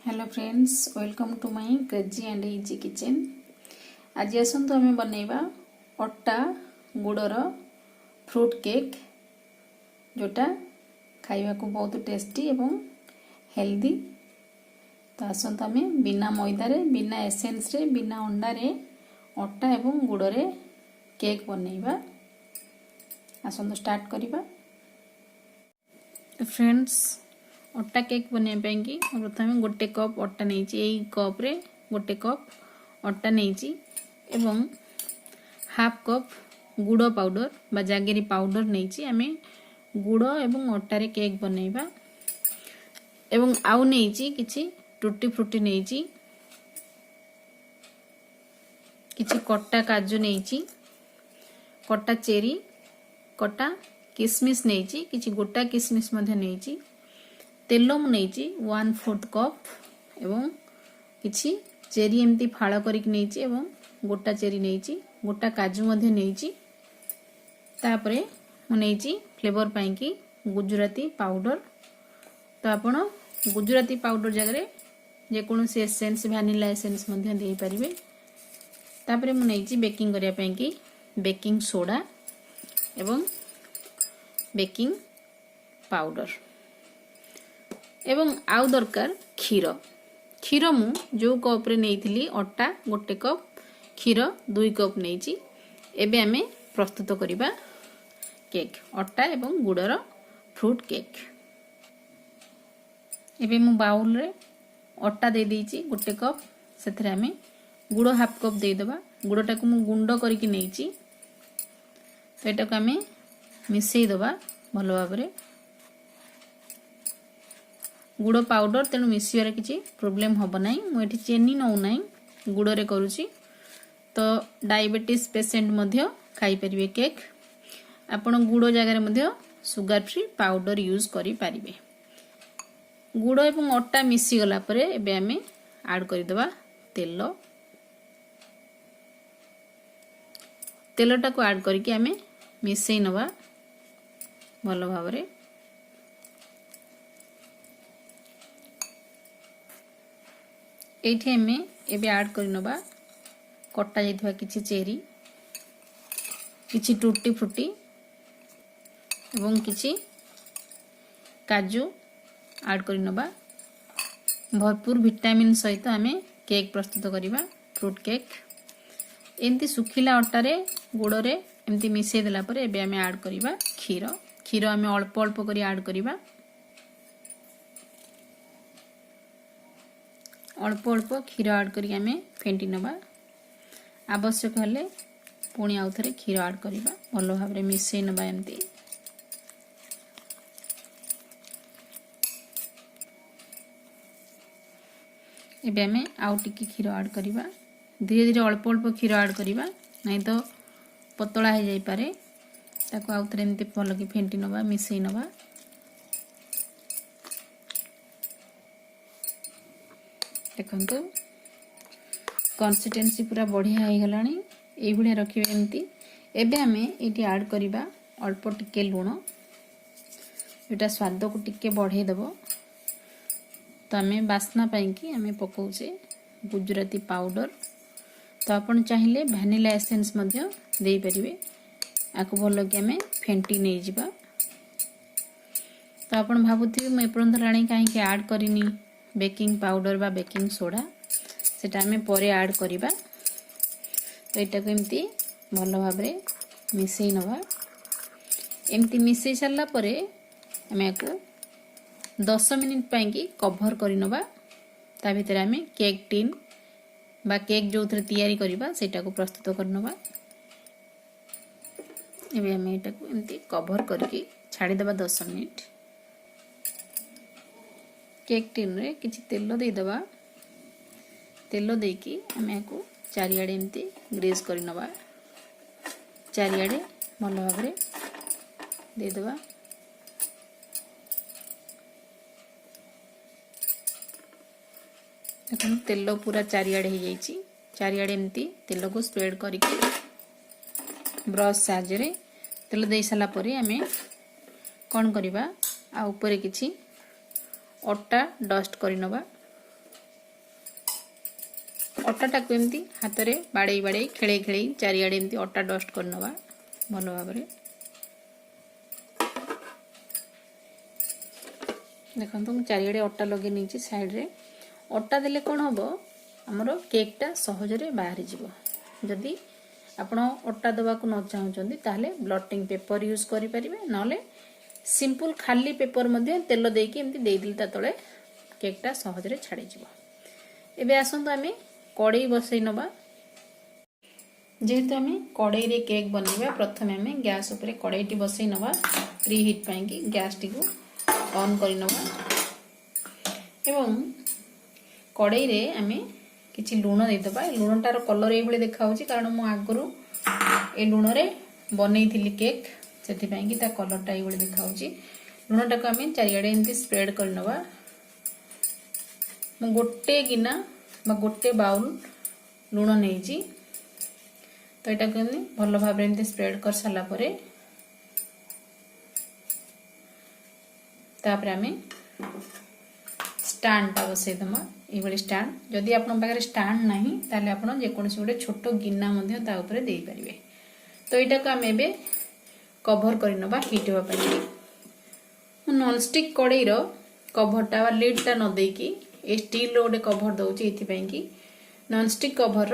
Hello friends, welcome to my crazy and easy kitchen. आज आसतु आम बनैबा अटा गुड़र फ्रूट केक, जोटा खाइबा को बहुत टेस्टी एवं हेल्दी। तो आसतु आम बिना मैदारे, बिना एसेंस रे, बिना अंडारे अटा एवं गुड़रे केक बनैबा। आसतु स्टार्ट करिबा। फ्रेंड्स, अटा केक बनवाई कि प्रथम गोटे कप अटा नहीं, यही कप रे गोटे कप अटा नहीं एवं हाफ कप गुड़ पाउडर बा जागेरी पाउडर नहीं। आम गुड़ एवं अटारे केक बनैबा। एवं आउ नहीं किछि टूटी फ्रूटी नहीं, किछि कटा काजू नहीं, कटा चेरी, कटा किसमिस नहीं, किछि गोटा किसमिस मध्य नहीं, तेल मुझे 1/4 कप एवं किछि चेरी एमती फाड़ करिक नहीं एवं गोटा चेरी नहीं, गोटा काजू मध्य नहीं। तापरे मुझे फ्लेवर पाई कि गुजराती पाउडर। तो आपण गुजराती पाउडर जगह जेकोसी एसेंस वैनिला एसेंस मध्य दे पारिबे। तापरे मुझे बेकिंग करिया पाई कि बेकिंग सोडा एवं बेकिंग पाउडर एवं आउ दरकार क्षीर। क्षीर मु जो कप रे नहीं अटा गोटे कप, क्षीर 2 कप नहीं। एबे आमे प्रस्तुत करिबा केक, अटा एवं गुड़र फ्रूट केक। एबे मु बाउल रे अटा दे देइची गोटे कप, सेथरे आमे गुड़ हाफ कप दे देबा। गुड़टा को मु गुंड करके नहीं, तो एटा को आमे मिसई देबा भलो भाबरे। गुड़ पाउडर तेणु मिसबार किसी प्रोब्लेम हम ना। मुझे चेनी नौ ना, गुड़े करुँची। तो डायबिटीज पेसेंट मध्य खाई परिवे केक। आपण गुड़ जगार मध्य सुगर फ्री पाउडर यूज करि पारिबे। गुड़ एवं अटा मिसी गला परे एबे आमे ऐड करि देबा तेल। तेलटा को ऐड करके आमे मिसई नवा भलो भाबरे। एठी हमें एबे ऐड करि नबा कटा जाइथबा किछि चेरी, किछि टूटी फ्रूटी एवं किछि काजू ऐड करि नबा। भरपूर विटामिन सहित हमें केक प्रस्तुत करिबा, फ्रूट केक। एमती सुखिला अटारे गुड़रे एमती मिसई देला परे एबे हमें ऐड करिबा क्षीर। क्षीर हमें अल्प अल्प करि ऐड करिबा। अल्प अल्प क्षीर ऐड करी आमे फेंटी नबा। आवश्यक हेले पुणी आउ थरे क्षीर ऐड करिबा, भलो भाबरे मिसई नबा। एमती एबे आमे आउ टिकी क्षीर ऐड करिबा। धीरे धीरे अल्प अल्प क्षीर ऐड करिबा, नहीं तो पतला हो जाई पारे। ताको आउ थरे एमती भलो कि फेंटी नबा, मिसई नबा। देखंतु कंसिस्टेंसी पूरा बढ़िया हो गलानी। एई भलिया रखिबे एमती। एबे आमे एटी ऐड करिबा अल्प टिके लूण। एटा स्वाद को टिके बढ़ाई देबो। तो आमे बास्ना पाई कि आमे पकाउचे गुजराती पाउडर। तो आपण चाहिले वैनिला एसेंस मध्य देई परिबे। आको भलो कि आमे फेंटी नै जिबा। तो आपण भाबुथि म एपरंत राणी काहे कि ऐड करिनी बेकिंग पाउडर बा बेकिंग सोडा, सेटा हमें परे ऐड करिबा। तो एटा को एमती भलो भाबरे मिसई नबा। एमती मिसई सारला परे हमें आको 10 मिनिट पाई कि कवर करि नबा। ता भितर हमें केक टिन बा केक जो थरे तैयारी करिबा सेटा को प्रस्तुत कर नबा। एबे हमें एटा को एमती कवर करके छाडी देबा 10 मिनिट। केक टिन रे किछि तेल दे दबा। तेल देकी आमे को चारियाडे एमती ग्रेस करि नबा। चारियाडे भलो भाबरे दे दबा। देखो तेल पूरा चारियाडे हो जाइछि। चारियाडे एमती तेल को स्प्रेड करके ब्रश साहाय्य रे तेल दे साला परे आमे कोन करिबा आ ऊपर किछि अटा डस्ट करि नबा। अटाटा को एमती हाथ में बाड़े बाड़े खेले खेले चारिआडे एमती अटा डस्ट कर नवा भल भाव में। देखो मुझे चारिआडे अटा लगे नहीं साइड रे अटा देले कौन हम आमर केकटा सहजरे बाहरी जीव। जदि आपण अटा दवा को न चाहते ताहले ब्लटिंग पेपर यूज करें ना सिंपल खाली पेपर मध्य तेल देकी एमती देदेली ता तले केकटा सहजरे छाड़ी जीव। एबे आसंतु आमे कड़ाई बसई नबा। जेहेतु आमे कड़ाई रे केक बनैबा प्रथम आमे गैस उपरे कड़ाईटी बसई नबा प्री हीट पाई कि गैस टी को ऑन करि नबा एवं कड़ाई रे आमे किछि लूण दे दबा। लूणटार कलर एभली देखा होची कारण मु आगरु ए लूण रे बनैथिली केक सेथि पाई कि ता कलरटा एभली देखा होची। लूणटा को आमे चारिआडे एंती स्प्रेड कर नबा। मु गोटे गिना बा गोटे बाउल लूण नहीं तो यहाँ को भल भाव एमती स्प्रेड कर सारा पर आम स्टैंडटा बसई दमा ये स्टैंड। जदि आप स्टैंड ना ताले आप गोटे छोट गिना दे पारे। तो यहाँ को आम ए कभर कर नबा हिट होगापी। नॉनस्टिक कड़ाई कभरटा लिडटा न देकी ए स्टील गोटे कभर दौची एथिपाई कि नॉनस्टिक कभर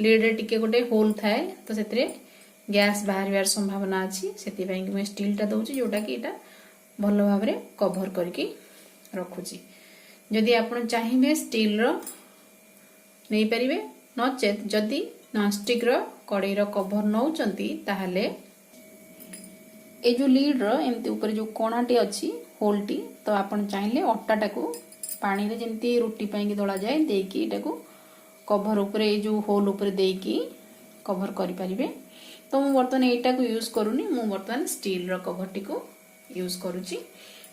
लिड रे टिके गोटे होल थाए तो से गैस बाहर संभावना अच्छी से मैं स्टीलटा दौची जोटा कि एटा भल भाव में कभर करके रखुची। जदि आप चाहिए स्टील रो नहीं पारिबे नचेत जदि नॉनस्टिक रो कड़ाई रो कभर नौचंती ताहले ए जो लीड रो एमती ऊपर जो कोणाटी अच्छी होलटी तो आपण चाहिए अट्टाटा को पानी रे जेमती रोटी पाई दला जाए देकी एटाको कभर उपरे जो होल उपरे देकी कभर करि परिबे। तो मु बर्तन एटा को यूज करूनी मु बर्तन स्टील रो कभर टी को यूज करूची।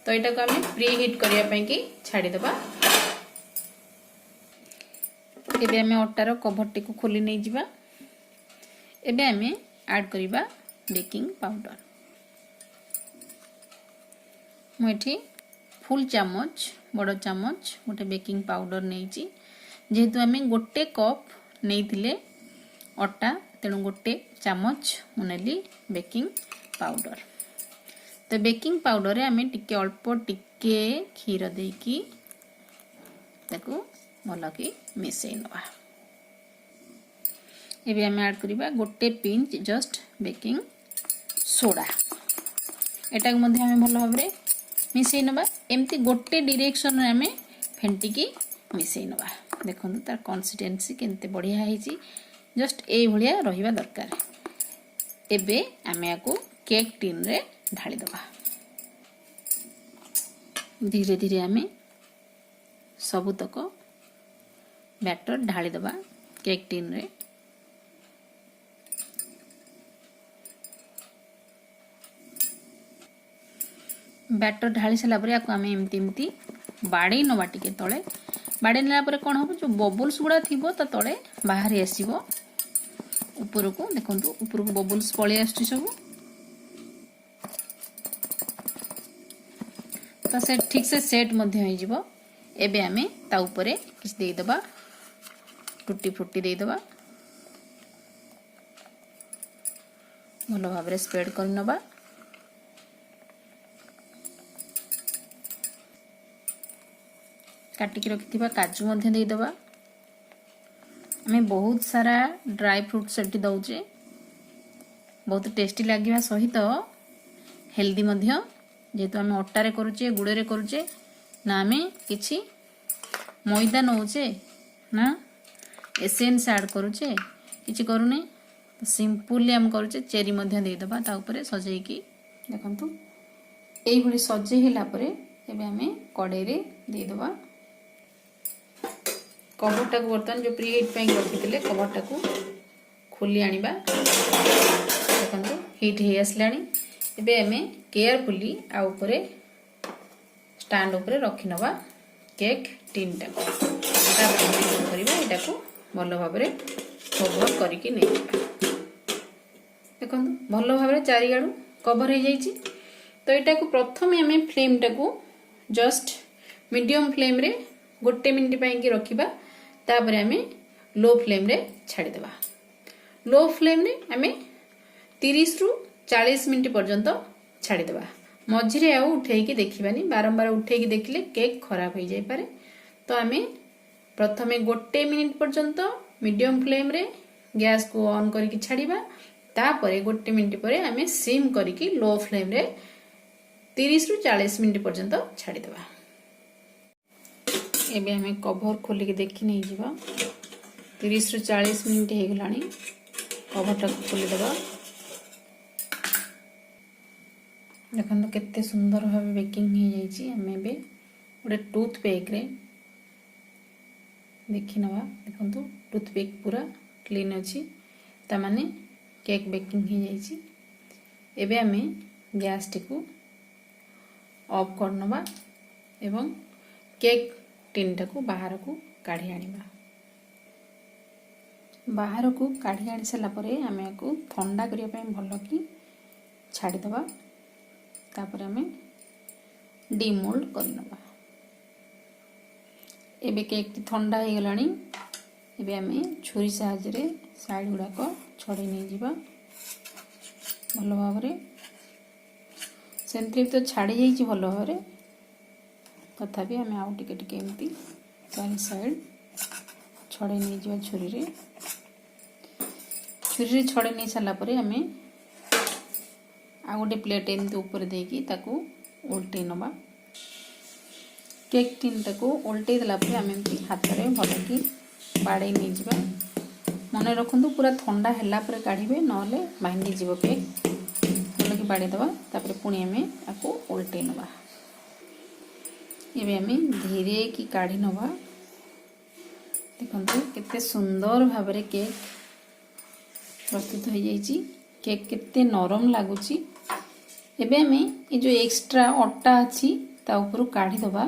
तो एटा को हमें प्री हीट करिया पई कि छाडी दबा। एबे हमें अट्टार कभर टी को खोली नहीं जिबा। एबे हमें ऐड करिबा बेकिंग पाउडर। मु एठी फुल चामच बड़ चामच गोटे बेकिंग पाउडर नहीं जेहेतु आम गोटे कप नहीं अटा तेणु गोटे चामच मुनेली बेकिंग पाउडर। तो बेकिंग पाउडर आम टिके अल्प टिके क्षीर देकी ताकू भल कि मिसई नवा। एबे आम ऐड करिबा गोटे पिंच जस्ट बेकिंग सोडा। एटा को मध्ये आम भल भाव में मिसई नबा। एमती गोटे डायरेक्शन रे आम फेंटिकी मिसई नबा। देखो तार कंसिस्टेंसी केनते बढ़िया है जस्ट ए भलिया रहिबा दरकार। एबे आम याको केक टिन रे ढाली दबा। धीरे धीरे आम सबुतक बैटर ढाली दबा केक टिन रे। बैटर ढाली सारा पर आम एमती एमती बाड़े नवा टिके तले बाड़े नाला कौन हम जो बबल्स गुड़ा थी तो तले बाहर आसो ऊपर को देखो ऊपर को बबल्स पलि आस सब तो से ठीक से सेट हो। एबे आमे ता ऊपर किछ दे दबा टूटी फुटी दे दबा भल भाव में स्प्रेड कर नबा। काटिकी रखि काजू मध्य दे दबा। आम बहुत सारा ड्राई फ्रूट सेठी दौचे बहुत टेस्टी लगे सहित हेल्दी मध्य जेहेतु आम अटारे करुचे गुड़े करुचे ना आम किछि मैदा नौचे ना एसेंस ऐड करुचे किछि करूने तो सिंपली आम करुचे चेरी मध्य दे दबा ता ऊपर सजेकी देखंतु एई भली सजे हिला परे एबे आम कड़ाई रे दे दबा। कभरटा को बर्तमान जो प्री हीट पैंग रखी कभरटा को खोली आनिबा। देखो हीट हो आसलानी। एबे आमे केयरफुली आ ऊपरे स्टैंड ऊपरे रखी नबा केक टिन टा करबा एटा को भल भाव में कवर करके नहीं जाबा। देखो भल भाव में चारिआडू कवर हो जाइए। तो यहाँ को प्रथम आम फ्लेम टा को जस्ट मीडियम फ्लेम रे गोटे मिनिट पाई रखिबा। तापर आम लो फ्लेम रे छाड़ी देबा। लो फ्लेम रे आमे 30 रु 40 मिनिट पर्यंत छाड़ी देबा। मझिरे आउ उठेकी देखिबानी, बारंबार उठेकी देखिले केक खराब हो जाय पारे। तो आमे प्रथमे 1 मिनिट पर्यंत मीडियम फ्लेम रे गैस को ऑन करके छाड़िबा। तापरे 1 मिनिट परे आमे सिम करके लो फ्लेम रे 30 रु 40 मिनिट पर्यंत छाड़ी देबा। एबे आमे कवर खोलिके देखि नै जिबा। 30 रु 40 मिनिट हे गलानी। कवरटा खोली देबा। देखो केते सुंदर भाव बेकिंग हो जाइए। आम ए गोटे टूथपिक रे देखी नवा। देखो टूथपिक पूरा क्लीन अच्छी, तामाने केक बेकिंग हो जाइए। एबे आमे गैस टी को ऑफ कर नवा एवं केक टिन टाको बाहर को काढ़ी आनिबा। बाहर को काढ़ी आनी सारा परे आमे को ठंडा करिया पे भल की छाड़ी दबा। तापर आमे डिमोल्ड कर नबा। एबे केक ठंडा हो गलानी। एबे आमे छुरी साहाय्य रे साइड गुड़ाक छड़े नहीं जिबा भल भाव रे। सेंतरी तो छाड़ी जाइए भल भाव रे, तथापि आमे आउ टिके टिके एमती चारि साइड छड़े नहीं जिबा छुरी रे। छुरी रे छड़े नहीं साला परे आमे आ गोटे प्लेट एमती ऊपर देकी ताकू उल्टे नबा। केक टिन टाकू उल्टे देला परे आमे एमती हाथ रे भल की बाड़े नहीं जिबा। मन रखंतु पूरा ठंडा हैला परे काढिबे, नले भांगी जिवो केक। भल की बाड़े दबा। तापर पुणी आमे आकू उल्टे नबा। एबे आमे धीरे की काढी नबा। देखंतु केते सुंदर भाव रे केक प्रस्तुत हो जाइए। केक केते नरम लागुची। एबे आमे ए जो एक्स्ट्रा अट्टा अछि ता ऊपर काढी दबा।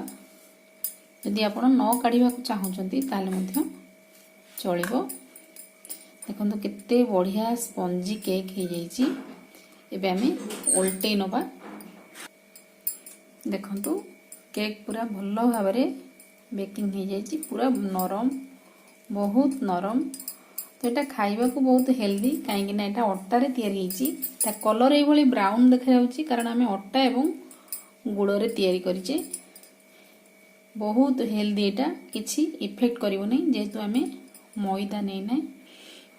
यदि आपण न काढिबा को चाहउचंती ताले मध्य चलिबो। देखंतु केते बढ़िया स्पंजी केक हो जाइए। एबे आमे उल्टे नबा। देखंतु केक पूरा भल भाव रे बेकिंग हो जाइए, पूरा नरम, बहुत नरम। तो यहाँ खाइबा को बहुत हेल्दी, कहीं ना यहाँ अट्टा रे तैयारी होइछि। ता कलर ए भली ब्राउन देखा जाउछि कारण आमे अट्टा एवं गुड़ रे तैयारी करिचे। बहुत हेल्दी, एटा किछि इफेक्ट करिवो नै जेहेतु आमे मैदा नै नै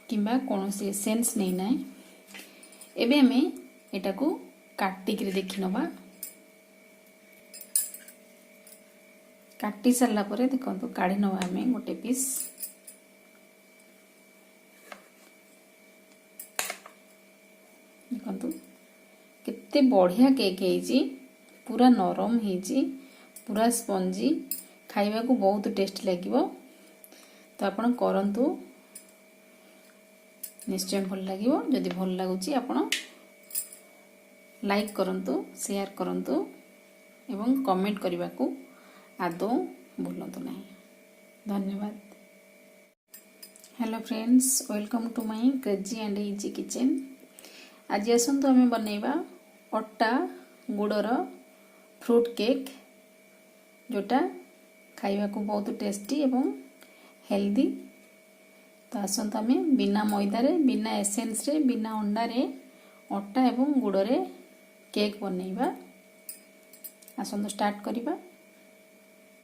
किंबा कोनोसी एसेंस नै नै। एबे आमे एटा को काटिक रे देखि नबा। काटी सरला परे देखंतु काढी नबा आमे गोटे पीस। देखंतु केते बढ़िया केक हेइछि, पूरा नरम हेइछि, पूरा स्पंजी, खाइबा को बहुत टेस्ट लागिवो। तो आपण करंतु, निश्चय भल लागिवो। जदि भल लागुछि आपण लाइक करंतु, शेयर करंतु एवं कमेंट करबा को आदौ भूलंतु नहीं। धन्यवाद। Hello friends, welcome to my crazy and easy kitchen. आज आसतु आम बनैबा अट्टा गुड़र फ्रूट केक, जोटा खाइबा को बहुत टेस्टी एवं हेल्दी। तो आसतु आम बिना मैदा रे, बिना एसेंस रे, बिना अंडा रे अट्टा एवं गुड़ रे केक बनैबा। आसतु स्टार्ट करिबा।